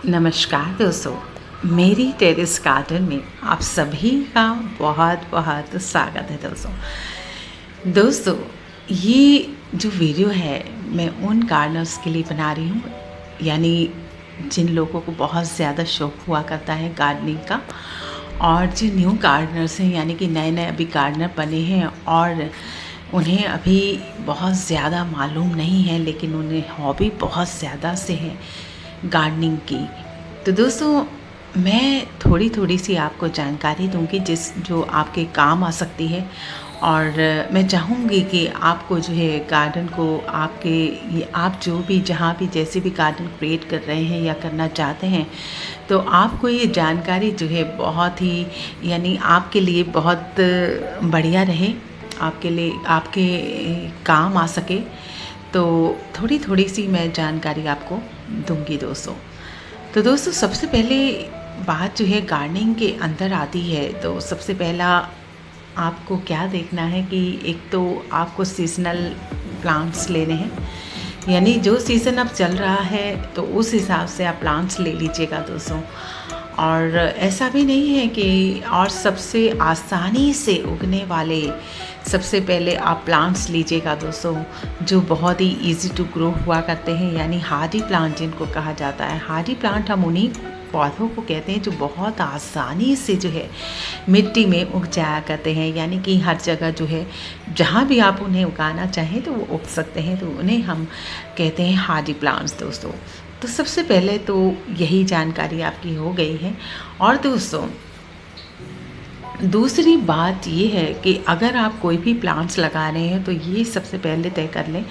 नमस्कार दोस्तों, मेरी टेरेस गार्डन में आप सभी का बहुत बहुत स्वागत है दोस्तों, ये जो वीडियो है मैं उन गार्डनर्स के लिए बना रही हूँ, यानी जिन लोगों को बहुत ज़्यादा शौक हुआ करता है गार्डनिंग का, और जो न्यू गार्डनर्स हैं यानी कि नए अभी गार्डनर बने हैं और उन्हें अभी बहुत ज़्यादा मालूम नहीं है, लेकिन उन्हें हॉबी बहुत ज़्यादा से है गार्डनिंग की। तो दोस्तों, मैं थोड़ी सी आपको जानकारी दूंगी जो आपके काम आ सकती है, और मैं चाहूँगी कि आपको जो है गार्डन को आप जो भी जहाँ भी जैसे भी गार्डन क्रिएट कर रहे हैं या करना चाहते हैं, तो आपको ये जानकारी जो है बहुत ही यानी आपके लिए बहुत बढ़िया रहे, आपके लिए आपके काम आ सके। तो थोड़ी सी मैं जानकारी आपको दूंगी तो दोस्तों सबसे पहले बात जो है गार्डनिंग के अंदर आती है, तो सबसे पहला आपको क्या देखना है कि एक तो आपको सीजनल प्लांट्स लेने हैं, यानी जो सीज़न अब चल रहा है तो उस हिसाब से आप प्लांट्स ले लीजिएगा दोस्तों। और ऐसा भी नहीं है कि, और सबसे आसानी से उगने वाले सबसे पहले आप प्लांट्स लीजिएगा दोस्तों, जो बहुत ही इजी टू ग्रो हुआ करते हैं, यानी हार्डी प्लांट जिनको कहा जाता है। हार्डी प्लांट हम उन्हीं पौधों को कहते हैं जो बहुत आसानी से जो है मिट्टी में उग जाया करते हैं, यानी कि हर जगह जो है जहाँ भी आप उन्हें उगाना चाहें तो वो उग सकते हैं, तो उन्हें हम कहते हैं हार्डी प्लांट्स दोस्तों। तो सबसे पहले तो यही जानकारी आपकी हो गई है। और दोस्तों दूसरी बात ये है कि अगर आप कोई भी प्लांट्स लगा रहे हैं तो ये सबसे पहले तय कर लें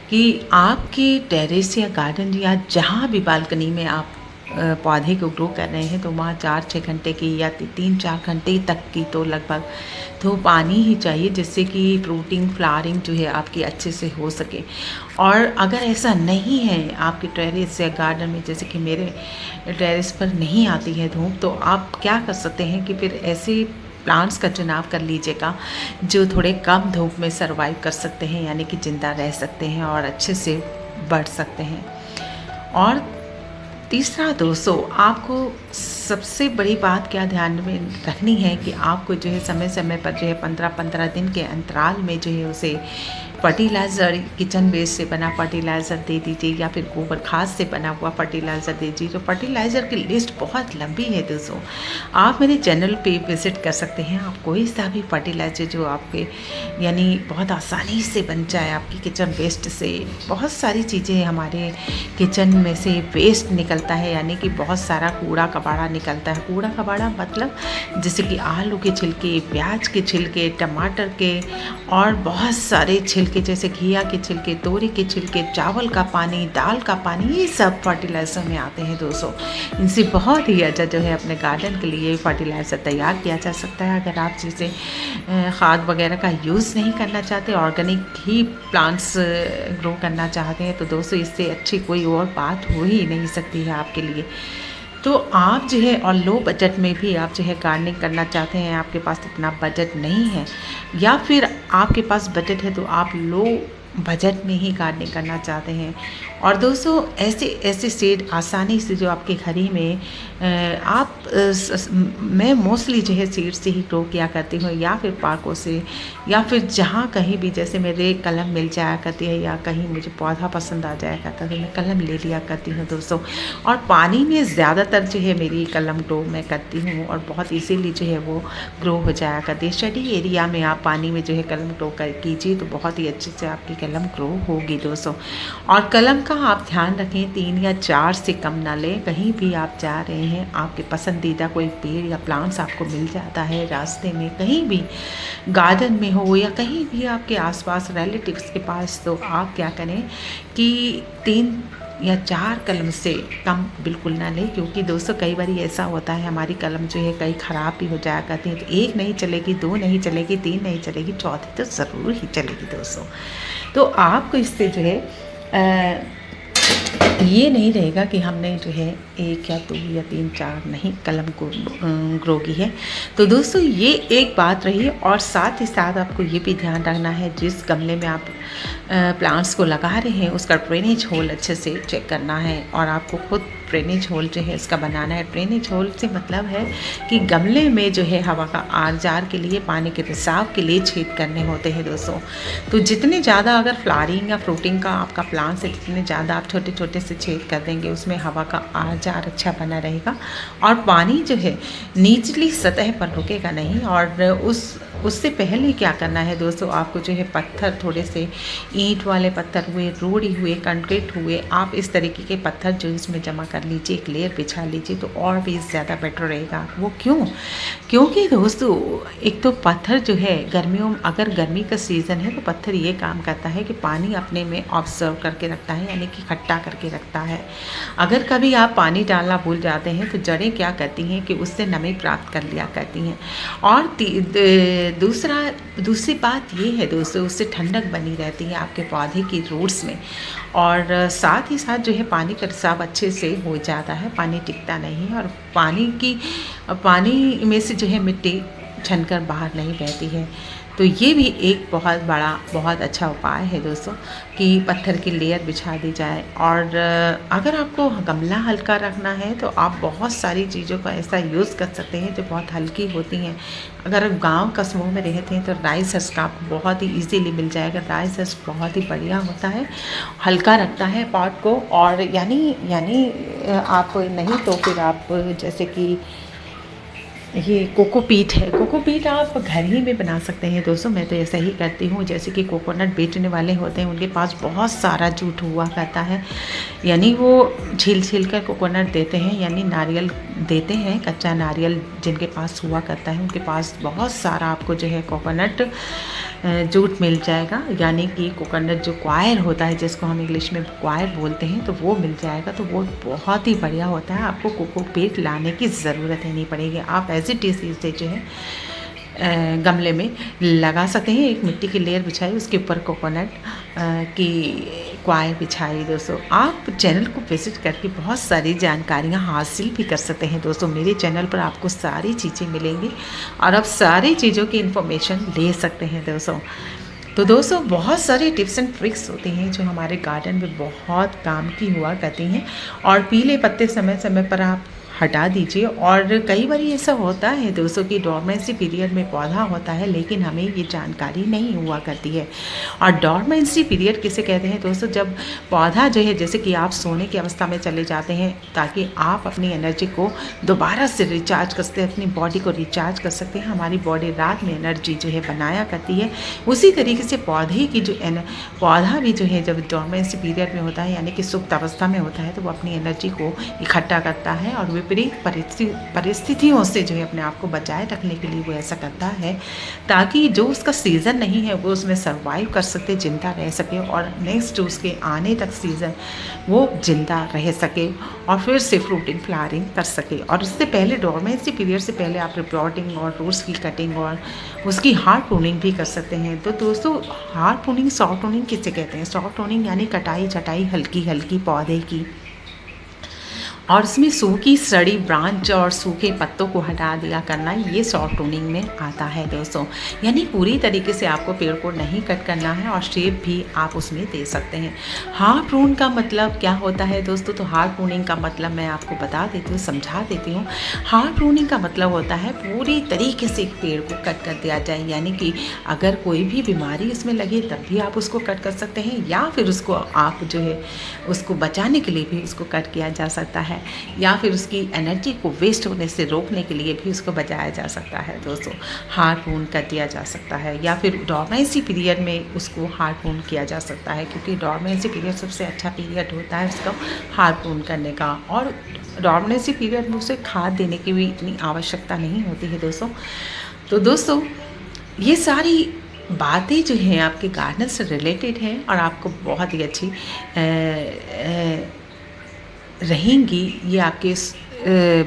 कि आपके टेरेस या गार्डन या जहाँ भी बालकनी में आप पौधे को ग्रो कर रहे हैं, तो वहाँ 4-6 घंटे की या 3-4 घंटे तक की तो लगभग तो पानी ही चाहिए, जिससे कि फ्रूटिंग फ्लावरिंग जो है आपकी अच्छे से हो सके। और अगर ऐसा नहीं है आपके टेरेस या गार्डन में, जैसे कि मेरे टेरेस पर नहीं आती है धूप, तो आप क्या कर सकते हैं कि फिर ऐसे प्लांट्स का चुनाव कर लीजिएगा जो थोड़े कम धूप में सर्वाइव कर सकते हैं, यानी कि ज़िंदा रह सकते हैं और अच्छे से बढ़ सकते हैं। और तीसरा दोस्तों, आपको सबसे बड़ी बात क्या ध्यान में रखनी है कि आपको जो है समय समय पर जो है 15-15 दिन के अंतराल में जो है उसे फर्टिलाइज़र, किचन वेस्ट से बना फर्टिलाइज़र दे दीजिए, या फिर गोबर खाद से बना हुआ फर्टिलाइज़र दे दीजिए। तो फर्टिलाइज़र की लिस्ट बहुत लंबी है दोस्तों, आप मेरे चैनल पे विज़िट कर सकते हैं। आप कोई सा भी फर्टिलाइज़र जो आपके यानी बहुत आसानी से बन जाए आपकी किचन वेस्ट से। बहुत सारी चीज़ें हमारे किचन में से वेस्ट निकलता है, यानी कि बहुत सारा कूड़ा कबाड़ा निकलता है। कूड़ा कबाड़ा मतलब जैसे कि आलू के छिलके, प्याज के छिलके, टमाटर के, और बहुत सारे छिलके जैसे घिया के छिलके, तोरी के छिलके, चावल का पानी, दाल का पानी, ये सब फर्टिलाइज़र में आते हैं दोस्तों। इनसे बहुत ही अच्छा जो है अपने गार्डन के लिए फर्टिलाइज़र तैयार किया जा सकता है। अगर आप जैसे खाद वगैरह का यूज़ नहीं करना चाहते, ऑर्गेनिक ही प्लांट्स ग्रो करना चाहते हैं, तो दोस्तों इससे अच्छी कोई और बात हो ही नहीं सकती है आपके लिए। तो आप जो है, और लो बजट में भी आप जो है गार्डनिंग करना चाहते हैं, आपके पास इतना बजट नहीं है, या फिर आपके पास बजट है तो आप लो बजट में ही गार्डनिंग करना चाहते हैं। और दोस्तों ऐसे सीड आसानी से जो आपके घर ही में मैं मोस्टली जो है सीड से ही ग्रो किया करती हूँ, या फिर पार्कों से, या फिर जहाँ कहीं भी जैसे मेरे कलम मिल जाया करती है, या कहीं मुझे पौधा पसंद आ जाया करता है तो मैं कलम ले लिया करती हूँ दोस्तों। और पानी में ज़्यादातर जो है मेरी कलम ग्रो मैं करती हूँ, और बहुत इजीली जो है वो ग्रो हो जाया करती है। स्टडी एरिया में आप पानी में जो है कलम ग्रो कर कीजिए तो बहुत ही अच्छे से आपकी कलम ग्रो होगी दोस्तों। और कलम का आप ध्यान रखें 3 या 4 से कम ना लें। कहीं भी आप जा रहे हैं, आपके पसंदीदा कोई पेड़ या प्लांट्स आपको मिल जाता है रास्ते में, कहीं भी गार्डन में हो या कहीं भी आपके आसपास रिलेटिव्स के पास, तो आप क्या करें कि 3 या 4 कलम से कम बिल्कुल ना लें, क्योंकि दोस्तों कई बार ऐसा होता है हमारी कलम जो है कई ख़राब भी हो जाया करती है। तो 1 नहीं चलेगी, 2 नहीं चलेगी, 3 नहीं चलेगी, चौथी तो ज़रूर ही चलेगी दोस्तों। तो आपको इससे जो है ये नहीं रहेगा कि हमने जो है 1 या 2 या 3 4 नहीं कलम को ग्रो की है। तो दोस्तों ये एक बात रही, और साथ ही साथ आपको ये भी ध्यान रखना है जिस गमले में आप प्लांट्स को लगा रहे हैं उसका ड्रेनेज होल अच्छे से चेक करना है, और आपको खुद ड्रेनेज होल जो है इसका बनाना है। ड्रेनेज होल से मतलब है कि गमले में जो है हवा का आर जार के लिए, पानी के रिसाव के लिए छेद करने होते हैं दोस्तों। तो जितने ज़्यादा अगर फ्लावरिंग या फ्रूटिंग का आपका प्लांट्स है, जितने ज़्यादा आप छोटे छोटे से छेद कर देंगे उसमें हवा का आर जार अच्छा बना रहेगा, और पानी जो है निचली सतह पर रुकेगा नहीं। और उससे पहले क्या करना है दोस्तों, आपको जो है पत्थर, थोड़े से ईंट वाले पत्थर हुए, रोड़ी हुए, कंक्रीट हुए, आप इस तरीके के पत्थर जो इसमें जमा कर लीजिए, एक लेयर बिछा लीजिए तो और भी ज़्यादा बेटर रहेगा। वो क्यों? क्योंकि दोस्तों एक तो पत्थर जो है गर्मियों में, अगर गर्मी का सीज़न है तो पत्थर ये काम करता है कि पानी अपने में ऑब्जर्व करके रखता है, यानी कि इकट्ठा करके रखता है। अगर कभी आप पानी डालना भूल जाते हैं तो जड़ें क्या करती हैं कि उससे नमी प्राप्त कर लिया करती हैं। और दूसरी बात ये है दोस्तों, उससे ठंडक बनी रहती है आपके पौधे की रूट्स में, और साथ ही साथ जो है पानी का रिसाव अच्छे से हो जाता है, पानी टिकता नहीं है, और पानी में से जो है मिट्टी छनकर बाहर नहीं बहती है। तो ये भी एक बहुत अच्छा उपाय है दोस्तों कि पत्थर की लेयर बिछा दी जाए। और अगर आपको गमला हल्का रखना है तो आप बहुत सारी चीज़ों का ऐसा यूज़ कर सकते हैं जो बहुत हल्की होती हैं। अगर गांव कस्बों में रहते हैं तो राइस हस्क आपको बहुत ही इजीली मिल जाएगा। राइस हस्क बहुत ही बढ़िया होता है, हल्का रखता है पॉट को। और यानी आप नहीं तो फिर आप जैसे कि ये कोकोपीट है, कोकोपीट आप घर ही में बना सकते हैं दोस्तों। मैं तो ऐसा ही करती हूँ। जैसे कि कोकोनट बेचने वाले होते हैं, उनके पास बहुत सारा जूट हुआ करता है, यानी वो छील कर कोकोनट देते हैं, यानी नारियल देते हैं, कच्चा नारियल जिनके पास हुआ करता है उनके पास बहुत सारा आपको जो है कोकोनट जूट मिल जाएगा, यानी कि कोकोनट जो क्वायर होता है, जिसको हम इंग्लिश में क्वायर बोलते हैं, तो वो मिल जाएगा। तो वो बहुत ही बढ़िया होता है, आपको कोकोपीट लाने की ज़रूरत ही नहीं पड़ेगी। आप एज इट इज़ से जो है गमले में लगा सकते हैं। एक मिट्टी की लेयर बिछाई, उसके ऊपर कोकोनट की क्वायर बिछाई। दोस्तों आप चैनल को विज़िट करके बहुत सारी जानकारियाँ हासिल भी कर सकते हैं दोस्तों। मेरे चैनल पर आपको सारी चीज़ें मिलेंगी और आप सारी चीज़ों की इन्फॉर्मेशन ले सकते हैं दोस्तों। तो दोस्तों बहुत सारी टिप्स एंड ट्रिक्स होती हैं जो हमारे गार्डन में बहुत काम की हुआ करती हैं। और पीले पत्ते समय समय पर आप हटा दीजिए। और कई बार ऐसा होता है दोस्तों कि डॉर्मेंसी पीरियड में पौधा होता है लेकिन हमें ये जानकारी नहीं हुआ करती है। और डॉर्मेंसी पीरियड किसे कहते हैं दोस्तों? जब पौधा जो है, जैसे कि आप सोने की अवस्था में चले जाते हैं ताकि आप अपनी एनर्जी को दोबारा से रिचार्ज कर सकते हैं, अपनी बॉडी को रिचार्ज कर सकते हैं। हमारी बॉडी रात में एनर्जी जो है बनाया करती है, उसी तरीके से पौधे की पौधा भी जो है जब डॉर्मेंसी पीरियड में होता है, यानी कि सुप्त अवस्था में होता है, तो वो अपनी एनर्जी को इकट्ठा करता है और विपरीत परिस्थितियों से जो है अपने आप को बचाए रखने के लिए वो ऐसा करता है ताकि जो उसका सीज़न नहीं है वो उसमें सर्वाइव कर सके, जिंदा रह सके, और नेक्स्ट उसके आने तक सीज़न वो जिंदा रह सके और फिर से फ्रूटिंग फ्लावरिंग कर सके। और उससे पहले, डॉर्मेंसी पीरियड से पहले आप रिप्लॉटिंग और रूट्स की कटिंग और उसकी हार्ड प्रूनिंग भी कर सकते हैं। तो दोस्तों हार्ड प्रूनिंग, सॉफ्ट प्रूनिंग किसे कहते हैं? सॉफ्ट प्रूनिंग यानी कटाई छटाई हल्की हल्की पौधे की, और उसमें सूखी सड़ी ब्रांच और सूखे पत्तों को हटा दिया करना, ये सॉफ्ट प्रूनिंग में आता है दोस्तों। यानी पूरी तरीके से आपको पेड़ को नहीं कट करना है और शेप भी आप उसमें दे सकते हैं। हार्ड प्रून का मतलब क्या होता है दोस्तों? तो हार्ड प्रूनिंग का मतलब मैं आपको बता देती हूँ, समझा देती हूँ। हार्ड प्रूनिंग का मतलब होता है पूरी तरीके से एक पेड़ को कट कर दिया जाए, यानी कि अगर कोई भी बीमारी इसमें लगे तब भी आप उसको कट कर सकते हैं, या फिर उसको आप जो है उसको बचाने के लिए भी उसको कट किया जा सकता है, या फिर उसकी एनर्जी को वेस्ट होने से रोकने के लिए भी उसको बचाया जा सकता है दोस्तों। हार्ड प्रून कर दिया जा सकता है, या फिर डॉर्मेंसी पीरियड में उसको हार्ड प्रून किया जा सकता है, क्योंकि डॉर्मेंसी पीरियड सबसे अच्छा पीरियड होता है उसका हार्ड प्रून करने का। और डॉर्मेंसी पीरियड में उसे खाद देने की भी इतनी आवश्यकता नहीं होती है दोस्तों। तो दोस्तों ये सारी बातें जो हैं आपके गार्डन से रिलेटेड हैं और आपको बहुत ही अच्छी रहेंगी। ये आपके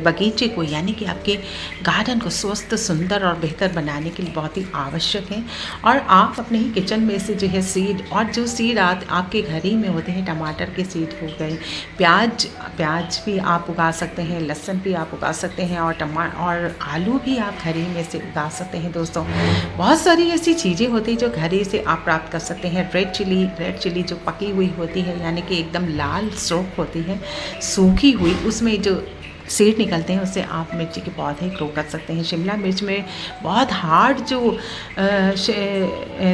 बगीचे को यानी कि आपके गार्डन को स्वस्थ, सुंदर और बेहतर बनाने के लिए बहुत ही आवश्यक है। और आप अपने ही किचन में से जो है सीड, और जो सीड आपके घर ही में होते हैं, टमाटर के सीड हो गए, प्याज भी आप उगा सकते हैं, लहसुन भी आप उगा सकते हैं, और आलू भी आप घर ही में से उगा सकते हैं दोस्तों। बहुत सारी ऐसी चीज़ें होती हैं जो घर ही से आप प्राप्त कर सकते हैं। रेड चिली जो पकी हुई होती है, यानी कि एकदम लाल स्ट्रोक होती है, सूखी हुई, उसमें जो सीड निकलते हैं उससे आप मिर्ची के पौधे ग्रो कर सकते हैं। शिमला मिर्च में बहुत हार्ड जो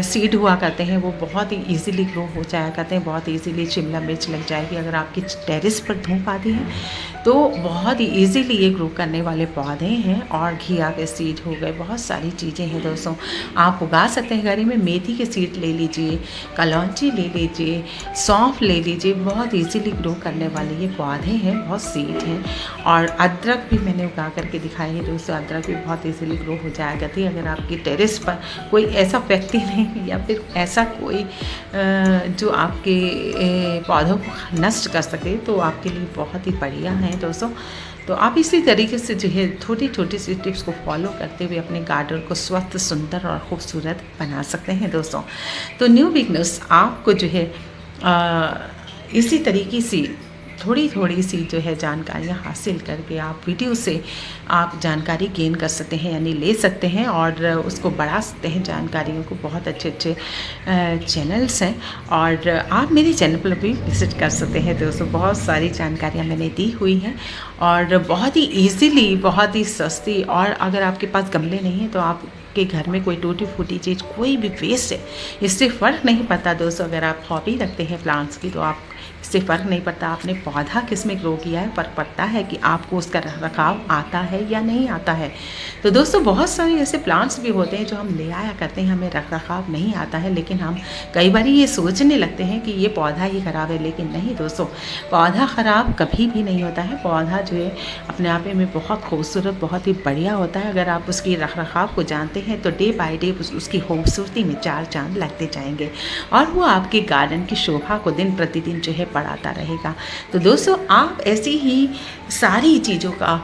सीड हुआ करते हैं वो बहुत ही इजीली ग्रो हो जाया करते हैं, बहुत इजीली शिमला मिर्च लग जाएगी। अगर आपकी टेरेस पर धूप आती है तो बहुत ही इजीली ये ग्रो करने वाले पौधे हैं। और घिया के सीड हो गए, बहुत सारी चीज़ें हैं दोस्तों, आप उगा सकते हैं घर में। मेथी के सीड ले लीजिए, कलौंजी ले लीजिए, सौंफ ले लीजिए, बहुत इजीली ग्रो करने वाले ये पौधे हैं, बहुत सीड हैं। और अदरक भी मैंने उगा करके दिखाई है दोस्तों, अदरक भी बहुत इजीली ग्रो हो जाया करती है। अगर आपकी टेरेस पर कोई ऐसा व्यक्ति नहीं या फिर ऐसा कोई जो आपके पौधों को नष्ट कर सके तो आपके लिए बहुत ही बढ़िया है दोस्तों। तो आप इसी तरीके से जो है छोटी छोटी सी टिप्स को फॉलो करते हुए अपने गार्डन को स्वस्थ, सुंदर और खूबसूरत बना सकते हैं दोस्तों। तो न्यू बिगनर्स, आपको जो है इसी तरीके से थोड़ी सी जो है जानकारियाँ हासिल करके आप वीडियो से आप जानकारी गेन कर सकते हैं, यानी ले सकते हैं और उसको बढ़ा सकते हैं जानकारियों को। बहुत अच्छे चैनल्स हैं और आप मेरे चैनल पर भी विज़िट कर सकते हैं दोस्तों। बहुत सारी जानकारियाँ मैंने दी हुई हैं और बहुत ही ईज़िली, बहुत ही सस्ती। और अगर आपके पास गमले नहीं हैं तो आप के घर में कोई टूटी फूटी चीज़, कोई भी वेस्ट है, इससे फ़र्क नहीं पड़ता दोस्तों। अगर आप हॉबी रखते हैं प्लांट्स की तो आप इससे फ़र्क नहीं पड़ता आपने पौधा किस में ग्रो किया है, फ़र्क पड़ता है कि आपको उसका रखरखाव आता है या नहीं आता है। तो दोस्तों बहुत सारे ऐसे प्लांट्स भी होते हैं जो हम ले आया करते हैं, हमें रखरखाव नहीं आता है, लेकिन हम कई बार ये सोचने लगते हैं कि ये पौधा ही ख़राब है। लेकिन नहीं दोस्तों, पौधा ख़राब कभी भी नहीं होता है। पौधा जो है अपने आप में बहुत खूबसूरत, बहुत ही बढ़िया होता है। अगर आप उसकी रखरखाव को जानते हैं तो डे बाय डे उसकी खूबसूरती में चार चांद लगते जाएंगे और वो आपके गार्डन की शोभा को दिन प्रतिदिन जो है बढ़ाता रहेगा। तो दोस्तों आप ऐसी ही सारी चीज़ों का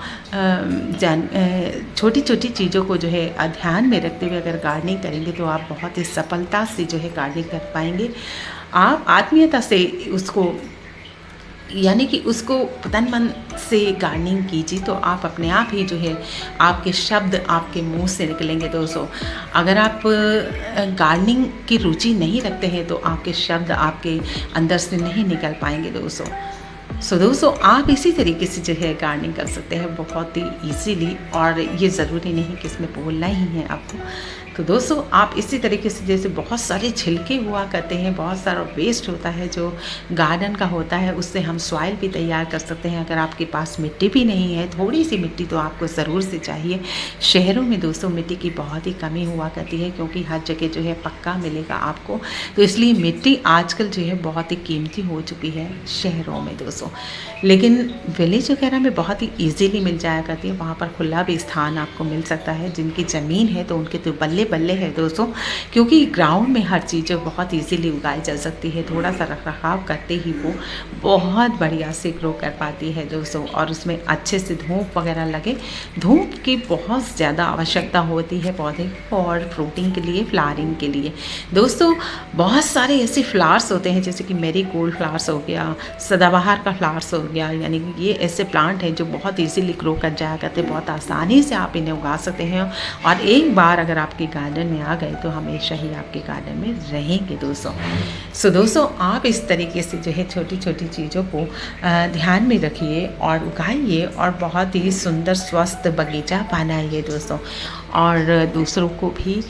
छोटी छोटी चीज़ों को जो है ध्यान में रखते हुए अगर गार्डनिंग करेंगे तो आप बहुत ही सफलता से जो है गार्डनिंग कर पाएंगे। आप आत्मीयता से उसको, यानी कि उसको तन मन से गार्डनिंग कीजिए तो आप अपने आप ही जो है आपके शब्द आपके मुंह से निकलेंगे दोस्तों। अगर आप गार्डनिंग की रुचि नहीं रखते हैं तो आपके शब्द आपके अंदर से नहीं निकल पाएंगे दोस्तों। सो दोस्तों आप इसी तरीके से जो है गार्डनिंग कर सकते हैं बहुत ही इजीली, और ये ज़रूरी नहीं कि इसमें बोलना ही है आपको। तो दोस्तों आप इसी तरीके से, जैसे बहुत सारे छिलके हुआ करते हैं, बहुत सारा वेस्ट होता है जो गार्डन का होता है, उससे हम सॉइल भी तैयार कर सकते हैं। अगर आपके पास मिट्टी भी नहीं है, थोड़ी सी मिट्टी तो आपको ज़रूर से चाहिए। शहरों में दोस्तों मिट्टी की बहुत ही कमी हुआ करती है क्योंकि हर जगह जो है पक्का मिलेगा आपको, तो इसलिए मिट्टी आजकल जो है बहुत ही कीमती हो चुकी है शहरों में दोस्तों। लेकिन विलेज वगैरह में बहुत ही ईजीली मिल जाया करती है, वहाँ पर खुला भी स्थान आपको मिल सकता है। जिनकी ज़मीन है तो उनके तो बल्ले बल्ले है दोस्तों, क्योंकि ग्राउंड में हर चीज़ बहुत इजीली उगाई जा सकती है। थोड़ा सा रखरखाव करते ही वो बहुत बढ़िया से ग्रो कर पाती है दोस्तों, और उसमें अच्छे से धूप वगैरह लगे। धूप की बहुत ज़्यादा आवश्यकता होती है पौधे को और फ्रूटिंग के लिए, फ्लावरिंग के लिए दोस्तों। बहुत सारे ऐसे फ्लावर्स होते हैं जैसे कि मेरी गोल्ड फ्लावर्स हो गया, सदाबहार का फ्लावर्स हो गया, यानी कि ये ऐसे प्लांट हैं जो बहुत इजीली ग्रो कर जाया करते हैं, बहुत आसानी से आप इन्हें उगा सकते हैं। और एक बार अगर आपके गार्डन में आ गए तो हमेशा ही आपके गार्डन में रहेंगे दोस्तों। सो दोस्तों आप इस तरीके से जो है छोटी छोटी चीज़ों को ध्यान में रखिए और उगाइए और बहुत ही सुंदर स्वस्थ बगीचा बनाइए दोस्तों। और दूसरों को भी,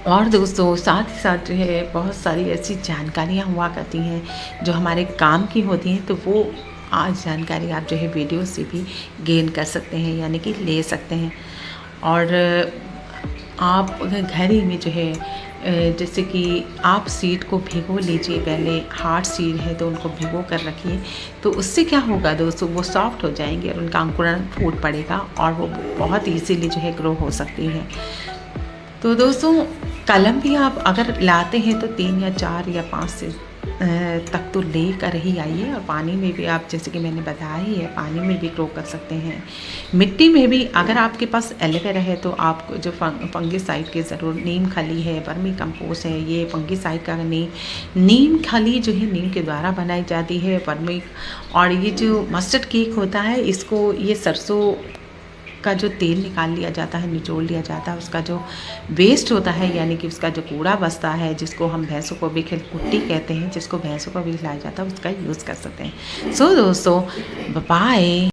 और दोस्तों साथ ही साथ जो है बहुत सारी ऐसी जानकारियाँ हुआ करती हैं जो हमारे काम की होती हैं, तो वो आज जानकारी आप जो है वीडियो से भी गेन कर सकते हैं, यानी कि ले सकते हैं। और आप घर ही में जो है जैसे कि आप सीड को भिगो लीजिए, पहले हार्ड सीड है तो उनको भिगो कर रखिए, तो उससे क्या होगा दोस्तों, वो सॉफ्ट हो जाएंगे और उनका अंकुरण फूट पड़ेगा और वो बहुत ईजीली जो है ग्रो हो सकती है। तो दोस्तों कलम भी आप अगर लाते हैं तो 3 या 4 या 5 से तक तो लेकर ही आइए। और पानी में भी आप, जैसे कि मैंने बताया ही है, पानी में भी ग्रो कर सकते हैं। मिट्टी में भी अगर आपके पास एलोवेरा है तो आप जो फंगिसाइड की ज़रूर, नीम खली है, वर्मी कंपोस्ट है, ये फंगिसाइड का नीम खली जो है नीम के द्वारा बनाई जाती है वर्मी। और ये जो मस्टर्ड केक होता है, इसको ये सरसों का जो तेल निकाल लिया जाता है, निचोड़ लिया जाता है, उसका जो वेस्ट होता है, यानी कि उसका जो कूड़ा बचता है, जिसको हम भैंसों को भी कुट्टी कहते हैं, जिसको भैंसों को भी खिलाया जाता है, उसका यूज़ कर सकते हैं। सो दोस्तों, बाय।